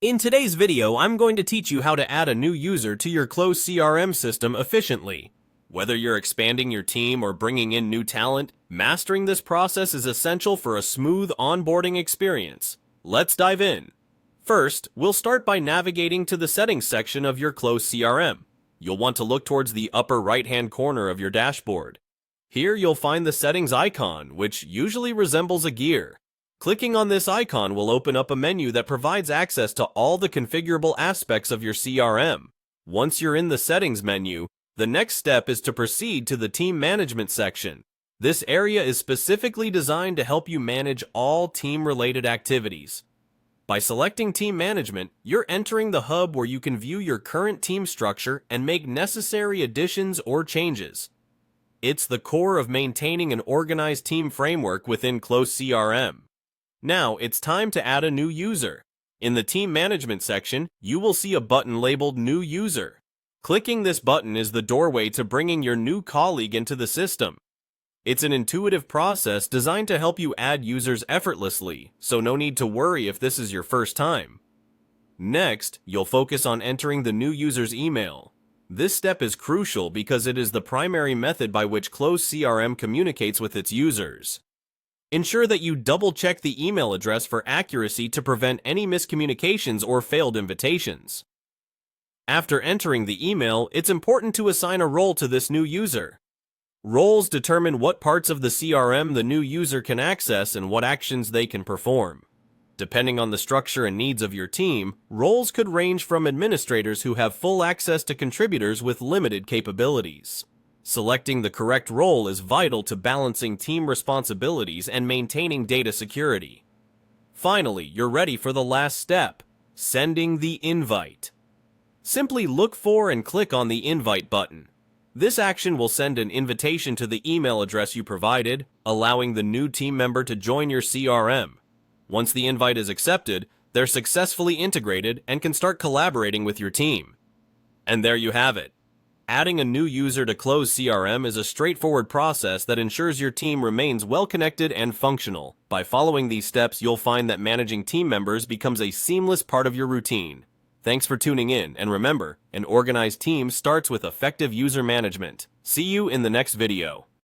In today's video, I'm going to teach you how to add a new user to your closed CRM system efficiently. Whether you're expanding your team or bringing in new talent, mastering this process is essential for a smooth onboarding experience. Let's dive in. First, we'll start by navigating to the settings section of your closed CRM. You'll want to look towards the upper right-hand corner of your dashboard. Here you'll find the settings icon, which usually resembles a gear. Clicking on this icon will open up a menu that provides access to all the configurable aspects of your CRM. Once you're in the settings menu, the next step is to proceed to the team management section. This area is specifically designed to help you manage all team-related activities. By selecting team management, you're entering the hub where you can view your current team structure and make necessary additions or changes. It's the core of maintaining an organized team framework within closed CRM. Now, it's time to add a new user. In the Team Management section, you will see a button labeled New User. Clicking this button is the doorway to bringing your new colleague into the system. It's an intuitive process designed to help you add users effortlessly, so no need to worry if this is your first time. Next, you'll focus on entering the new user's email. This step is crucial because it is the primary method by which closed CRM communicates with its users. Ensure that you double-check the email address for accuracy to prevent any miscommunications or failed invitations. After entering the email, it's important to assign a role to this new user. Roles determine what parts of the CRM the new user can access and what actions they can perform. Depending on the structure and needs of your team, roles could range from administrators who have full access to contributors with limited capabilities. Selecting the correct role is vital to balancing team responsibilities and maintaining data security. Finally, you're ready for the last step, sending the invite. Simply look for and click on the invite button. This action will send an invitation to the email address you provided, allowing the new team member to join your CRM. Once the invite is accepted, they're successfully integrated and can start collaborating with your team. And there you have it. Adding a new user to closed CRM is a straightforward process that ensures your team remains well-connected and functional. By following these steps, you'll find that managing team members becomes a seamless part of your routine. Thanks for tuning in, and remember, an organized team starts with effective user management. See you in the next video.